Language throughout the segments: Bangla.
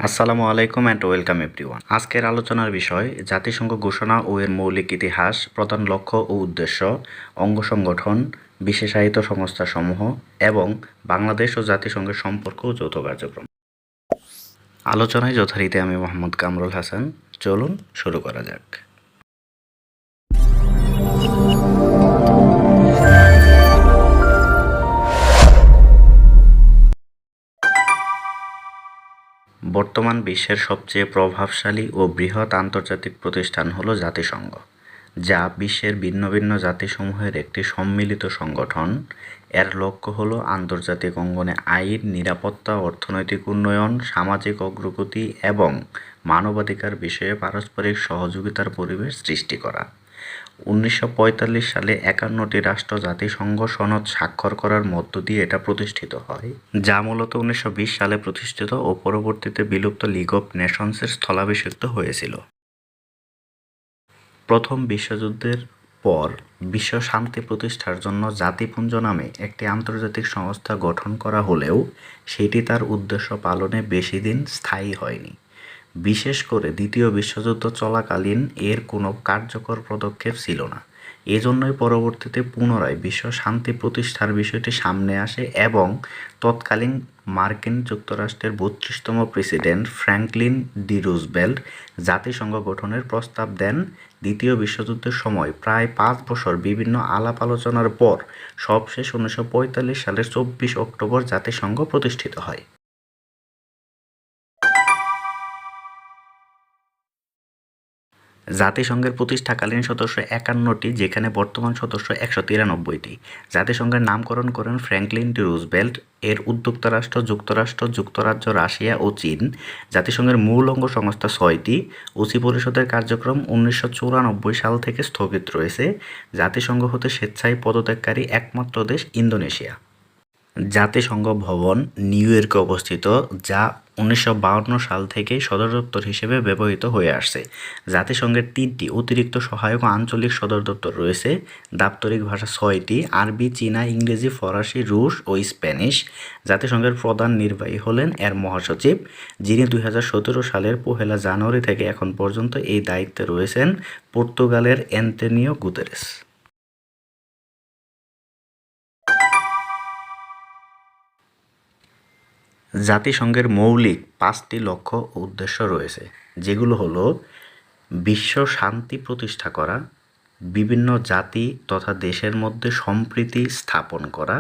আসসালামু আলাইকুম অ্যান্ড ওয়েলকাম এভরিওয়ান। আজকের আলোচনার বিষয় জাতিসংঘ ঘোষণা ও এর মৌলিক ইতিহাস, প্রধান লক্ষ্য ও উদ্দেশ্য, অঙ্গ সংগঠন, বিশেষায়িত সংস্থাসমূহ এবং বাংলাদেশ ও জাতিসংঘের সম্পর্ক ও যৌথ কার্যক্রম। আলোচনায় যথারীতি আমি মোহাম্মদ কামরুল হাসান। চলুন শুরু করা যাক। বর্তমান বিশ্বের সবচেয়ে প্রভাবশালী ও বৃহৎ আন্তর্জাতিক প্রতিষ্ঠান হল জাতিসংঘ, যা বিশ্বের ভিন্ন ভিন্ন জাতিসমূহের একটি সম্মিলিত সংগঠন। এর লক্ষ্য হল আন্তর্জাতিক অঙ্গনে আইন, নিরাপত্তা, অর্থনৈতিক উন্নয়ন, সামাজিক অগ্রগতি এবং মানবাধিকার বিষয়ে পারস্পরিক সহযোগিতার পরিবেশ সৃষ্টি করা। 1945 সালে 51টি রাষ্ট্র জাতিসংঘ সনদ স্বাক্ষর করার মধ্য দিয়ে এটা প্রতিষ্ঠিত হয়, যা মূলত 1920 সালে প্রতিষ্ঠিত ও পরবর্তীতে বিলুপ্ত লীগ অফ নেশনসের স্থলাভিষিক্ত হয়েছিল। প্রথম বিশ্বযুদ্ধের পর বিশ্ব শান্তি প্রতিষ্ঠার জন্য জাতিপুঞ্জ নামে একটি আন্তর্জাতিক সংস্থা গঠন করা হলেও সেটি তার উদ্দেশ্য পালনে বেশি দিন স্থায়ী হয়নি। বিশেষ করে দ্বিতীয় বিশ্বযুদ্ধ চলাকালীন এর কোনো কার্যকর পদক্ষেপ ছিল না। এজন্যই পরবর্তীতে পুনরায় বিশ্ব শান্তি প্রতিষ্ঠার বিষয়টি সামনে আসে এবং তৎকালীন মার্কিন যুক্তরাষ্ট্রের 32তম প্রেসিডেন্ট ফ্র্যাঙ্কলিন ডি রুজভেল্ট জাতিসংঘ গঠনের প্রস্তাব দেন। দ্বিতীয় বিশ্বযুদ্ধের সময় প্রায় 5 বছর বিভিন্ন আলাপ আলোচনার পর সবশেষ 1945 সালের 24 অক্টোবর জাতিসংঘ প্রতিষ্ঠিত হয়। জাতিসংঘের প্রতিষ্ঠাকালীন সদস্য 51টি, যেখানে বর্তমান সদস্য 193টি। জাতিসংঘের নামকরণ করেন ফ্র্যাঙ্কলিন ডি রুজভেল্ট। এর উদ্যোক্তা রাষ্ট্র যুক্তরাষ্ট্র, যুক্তরাজ্য, রাশিয়া ও চীন। জাতিসংঘের মূল অঙ্গ সংস্থা 6টি। ওসি পরিষদের কার্যক্রম 1994 সাল থেকে স্থগিত রয়েছে। জাতিসংঘ হতে স্বেচ্ছায় পদত্যাগকারী একমাত্র দেশ ইন্দোনেশিয়া। জাতিসংঘ ভবন নিউ ইয়র্কে অবস্থিত, যা 1952 সাল থেকে সদর দপ্তর হিসেবে ব্যবহৃত হয়ে আসছে। জাতিসংঘের 3টি অতিরিক্ত সহায়ক আঞ্চলিক সদর দপ্তর রয়েছে। দাপ্তরিক ভাষা 6টি: আরবি, চীনা, ইংরেজি, ফরাসি, রুশ ও স্প্যানিশ। জাতিসংঘের প্রধান নির্বাহী হলেন এর মহাসচিব, যিনি 2017 সালের 1 জানুয়ারি থেকে এখন পর্যন্ত এই দায়িত্বে রয়েছেন পর্তুগালের অ্যান্তোনিও গুতেরেস। জাতিসংঘের মৌলিক 5টি লক্ষ্য ও উদ্দেশ্য রয়েছে, যেগুলো হলো: বিশ্ব শান্তি প্রতিষ্ঠা করা, বিভিন্ন জাতি তথা দেশের মধ্যে সম্প্রীতি স্থাপন করা,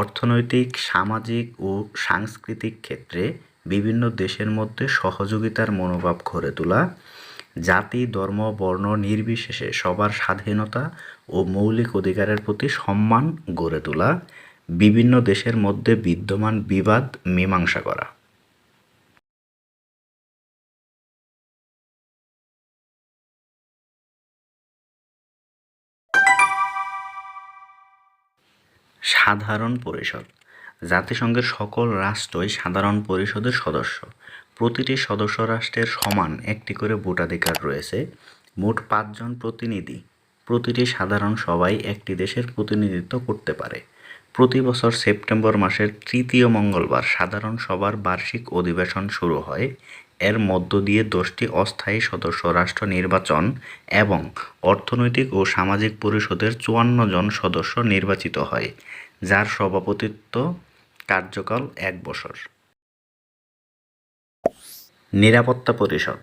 অর্থনৈতিক, সামাজিক ও সাংস্কৃতিক ক্ষেত্রে বিভিন্ন দেশের মধ্যে সহযোগিতার মনোভাব গড়ে তোলা, জাতি, ধর্ম, বর্ণ নির্বিশেষে সবার স্বাধীনতা ও মৌলিক অধিকারের প্রতি সম্মান গড়ে তোলা, বিভিন্ন দেশের মধ্যে বিদ্যমান বিবাদ মীমাংসা করা। সাধারণ পরিষদ: জাতিসংঘের সকল রাষ্ট্রই সাধারণ পরিষদের সদস্য। প্রতিটি সদস্য রাষ্ট্রের সমান একটি করে ভোটাধিকার রয়েছে। মোট 5 জন প্রতিনিধি প্রতিটি সাধারণ সভায় একটি দেশের প্রতিনিধিত্ব করতে পারে। প্রতি বছর সেপ্টেম্বর মাসের 3য় মঙ্গলবার সাধারণ সভার বার্ষিক অধিবেশন শুরু হয়। এর মধ্য দিয়ে 10টি অস্থায়ী সদস্য রাষ্ট্র নির্বাচন এবং অর্থনৈতিক ও সামাজিক পরিষদের 54 জন সদস্য নির্বাচিত হয়, যার সভাপতিত্ব কার্যকাল 1 বছর। নিরাপত্তা পরিষদ: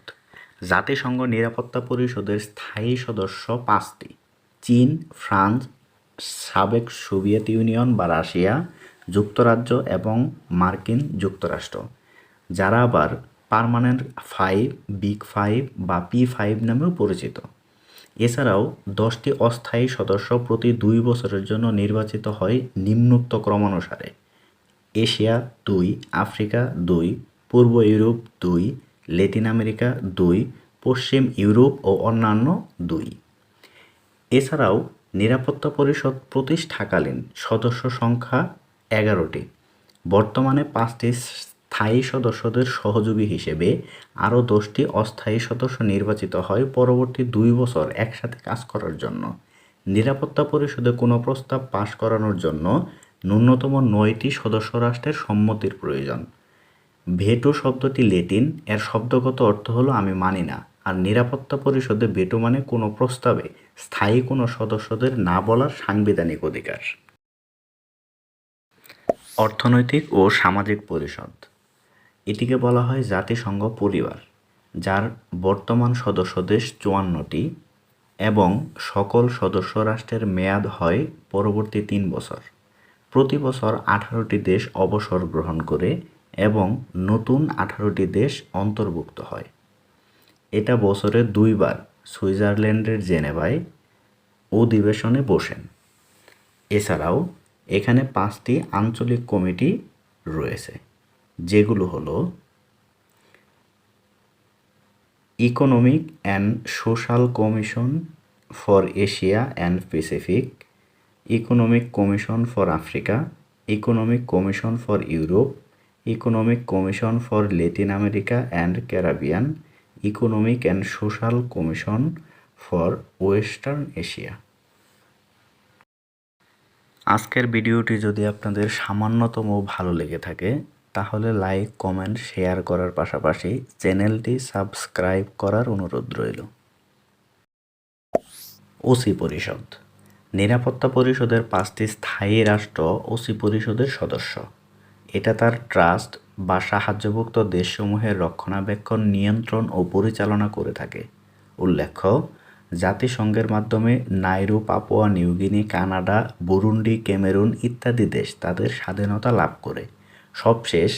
জাতিসংঘ নিরাপত্তা পরিষদের স্থায়ী সদস্য 5টি: চীন, ফ্রান্স, সাবেক সোভিয়েত ইউনিয়ন বা রাশিয়া, যুক্তরাজ্য এবং মার্কিন যুক্তরাষ্ট্র, যারা আবার পার্মানেন্ট 5, বিগ 5 বা P5 নামেও পরিচিত। এছাড়াও 10টি অস্থায়ী সদস্য প্রতি 2 বছরের জন্য নির্বাচিত হয় নিম্নোক্ত ক্রমানুসারে: এশিয়া 2, আফ্রিকা 2, পূর্ব ইউরোপ 2, ল্যাটিন আমেরিকা 2, পশ্চিম ইউরোপ ও অন্যান্য 2। এছাড়াও নিরাপত্তা পরিষদ প্রতিষ্ঠাকালীন সদস্য সংখ্যা 11টি। বর্তমানে 5টি স্থায়ী সদস্যদের সহযোগী হিসেবে আরও 10টি অস্থায়ী সদস্য নির্বাচিত হয় পরবর্তী 2 বছর একসাথে কাজ করার জন্য। নিরাপত্তা পরিষদে কোনো প্রস্তাব পাশ করানোর জন্য ন্যূনতম 9টি সদস্য রাষ্ট্রের সম্মতির প্রয়োজন। ভেটো শব্দটি ল্যাটিন, এর শব্দগত অর্থ হলো আমি মানি না, আর নিরাপত্তা পরিষদে ভেটো মানে কোনো প্রস্তাবে স্থায়ী কোনো সদস্যদের না বলার সাংবিধানিক অধিকার। অর্থনৈতিক ও সামাজিক পরিষদ, এটিকে বলা হয় জাতিসংঘ পরিবার, যার বর্তমান সদস্য দেশ 54টি এবং সকল সদস্য রাষ্ট্রের মেয়াদ হয় পরবর্তী 3 বছর। প্রতি বছর 18টি দেশ অবসর গ্রহণ করে এবং নতুন 18টি দেশ অন্তর্ভুক্ত হয়। এটা বছরে 2 বার সুইজারল্যান্ডের জেনেভায় অধিবেশনে বসেন। এছাড়াও এখানে 5টি আঞ্চলিক কমিটি রয়েছে, যেগুলো হলো economic and social commission for Asia and Pacific, economic commission for Africa, economic commission for Europe, economic commission for Latin America and Caribbean, economic and social commission for western Asia. আজকের ভিডিওটি যদি আপনাদের সামান্যতম ভালো লেগে থাকে তাহলে লাইক, কমেন্ট, শেয়ার করার পাশাপাশি চ্যানেলটি সাবস্ক্রাইব করার অনুরোধ রইল। ওসি পরিষদ, নিরাপত্তা পরিষদের 5টি স্থায়ী রাষ্ট্র ওসি পরিষদের সদস্য। এটা তার ট্রাস্ট বা সাহায্যভুক্ত দেশসমূহের রক্ষণাবেক্ষণ, নিয়ন্ত্রণ ও পরিচালনা করে থাকে। উল্লেখ্য, জাতিসংঘের মাধ্যমে Nauru, Papua New Guinea, Canada, Burundi, Cameroon ইত্যাদি দেশ তাদের স্বাধীনতা লাভ করে। সবশেষ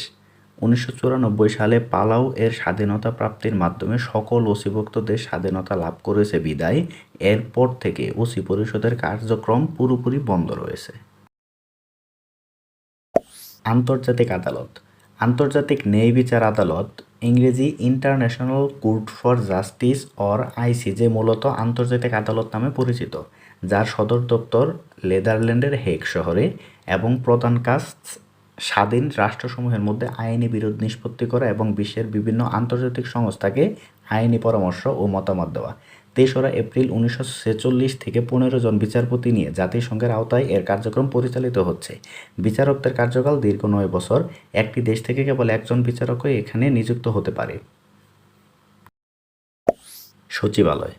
1994 সালে পালাউ এর স্বাধীনতা প্রাপ্তির মাধ্যমে সকল ওসিভুক্ত দেশ স্বাধীনতা লাভ করেছে বিদায় এরপর থেকে ওসি পরিষদের কার্যক্রম পুরোপুরি বন্ধ রয়েছে। আন্তর্জাতিক আদালত, আন্তর্জাতিক ন্যায় বিচার আদালত, ইংরেজি international court for justice or ICJ মূলত আন্তর্জাতিক আদালত নামে পরিচিত, যার সদর দপ্তর নেদারল্যান্ডের হেগ শহরে এবং প্রধান কাজ স্বাধীন রাষ্ট্রসমূহের মধ্যে আইনি বিরোধ নিষ্পত্তি করা এবং বিশ্বের বিভিন্ন আন্তর্জাতিক সংস্থাকে আইনি পরামর্শ ও মতামত দেওয়া। 3রা এপ্রিল 1946 থেকে 15 জন বিচারপতি নিয়ে জাতিসংঘের আওতায় এর কার্যক্রম পরিচালিত হচ্ছে। বিচারকদের কার্যকাল দীর্ঘ 9 বছর। একটি দেশ থেকে কেবল একজন বিচারকই এখানে নিযুক্ত হতে পারে। সচিবালয়,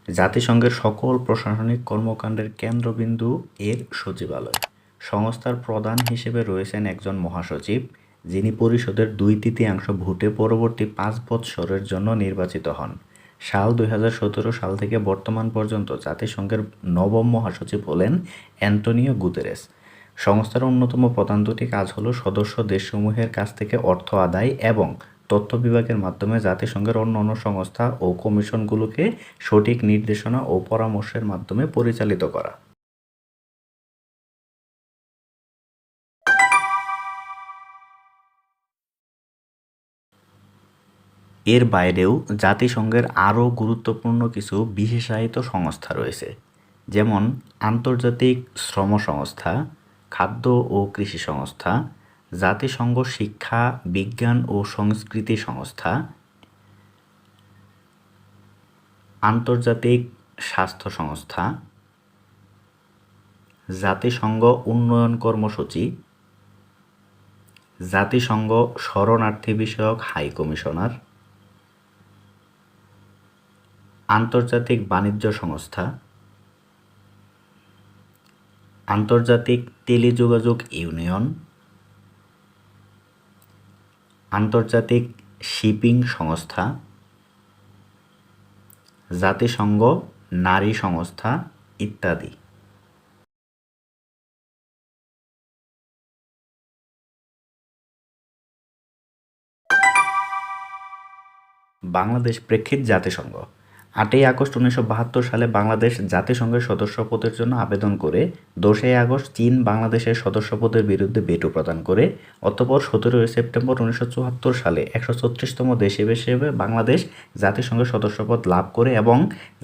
জাতিসংঘের সকল প্রশাসনিক কর্মকাণ্ডের কেন্দ্রবিন্দু এর সচিবালয়। সংস্থার প্রধান হিসেবে রয়েছেন একজন মহাসচিব, যিনি পরিষদের 2/3 ভোটে পরবর্তী 5 বৎসরের জন্য নির্বাচিত হন। সাল 2017 সাল থেকে বর্তমান পর্যন্ত জাতিসংঘের 9ম মহাসচিব হলেন অ্যান্টোনিও গুতেরেস। সংস্থার অন্যতম প্রধান দুটি কাজ হল সদস্য দেশসমূহের কাছ থেকে অর্থ আদায় এবং তথ্য বিভাগের মাধ্যমে জাতিসংঘের অন্যান্য সংস্থা ও কমিশনগুলোকে সঠিক নির্দেশনা ও পরামর্শের মাধ্যমে পরিচালিত করা। এর বাইরেও জাতিসংঘের আরও গুরুত্বপূর্ণ কিছু বিশেষায়িত সংস্থা রয়েছে, যেমন আন্তর্জাতিক শ্রম সংস্থা, খাদ্য ও কৃষি সংস্থা, জাতিসংঘ শিক্ষা, বিজ্ঞান ও সংস্কৃতি সংস্থা, আন্তর্জাতিক স্বাস্থ্য সংস্থা, জাতিসংঘ উন্নয়ন কর্মসূচি, জাতিসংঘ শরণার্থী বিষয়ক হাই কমিশনার, আন্তর্জাতিক বাণিজ্য সংস্থা, আন্তর্জাতিক টেলিযোগাযোগ ইউনিয়ন, আন্তর্জাতিক শিপিং সংস্থা, জাতিসংঘ নারী সংস্থা ইত্যাদি। বাংলাদেশ প্রেক্ষিত জাতিসংঘ, 8ই আগস্ট 1972 সালে বাংলাদেশ জাতিসংঘের সদস্যপদের জন্য আবেদন করে 10ই আগস্ট চীন বাংলাদেশের সদস্যপদের বিরুদ্ধে ভেটো প্রদান করে। অতঃপর 17ই সেপ্টেম্বর 1974 সালে 136তম দেশ হিসেবে বাংলাদেশ জাতিসংঘের সদস্যপদ লাভ করে এবং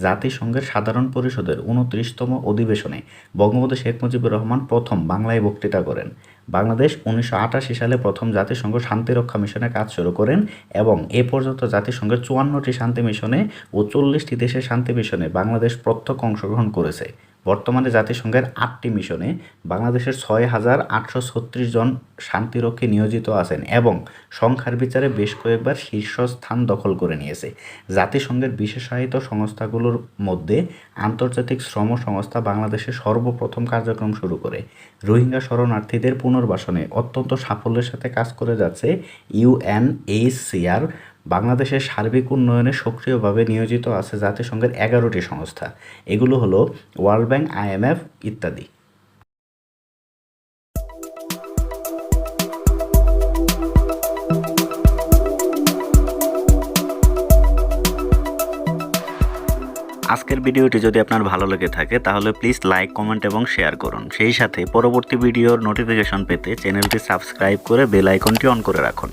জাতিসংঘের সাধারণ পরিষদের 29তম অধিবেশনে বঙ্গবন্ধু শেখ মুজিবুর রহমান প্রথম বাংলায় বক্তৃতা করেন। বাংলাদেশ 1988 সালে প্রথম জাতিসংঘ শান্তিরক্ষা মিশনে কাজ শুরু করেন এবং এ পর্যন্ত জাতিসংঘের 54টি শান্তি মিশনে ও 40টি দেশের শান্তি মিশনে বাংলাদেশ প্রত্যক্ষ অংশগ্রহণ করেছে। বর্তমানে জাতিসংঘের 8টি মিশনে বাংলাদেশের 6,836 জন শান্তিরক্ষী নিয়োজিত আছেন এবং সংখ্যার বিচারে বেশ কয়েকবার শীর্ষস্থান দখল করে নিয়েছে। জাতিসংঘের বিশেষায়িত সংস্থাগুলোর মধ্যে আন্তর্জাতিক শ্রম সংস্থা বাংলাদেশে সর্বপ্রথম কার্যক্রম শুরু করে। রোহিঙ্গা শরণার্থীদের পুনর্বাসনে অত্যন্ত সাফল্যের সাথে কাজ করে যাচ্ছে ইউএনএইচসিআর। বাংলাদেশের সার্বিক উন্নয়নে সক্রিয়ভাবে নিয়োজিত আছে জাতিসংঘের 11টি সংস্থা। এগুলো হলো ওয়ার্ল্ড ব্যাংক, IMF ইত্যাদি। আজকের ভিডিওটি যদি আপনার ভালো লেগে থাকে তাহলে প্লিজ লাইক, কমেন্ট এবং শেয়ার করুন। সেই সাথে পরবর্তী ভিডিওর নোটিফিকেশন পেতে চ্যানেলটি সাবস্ক্রাইব করে বেল আইকনটি অন করে রাখুন।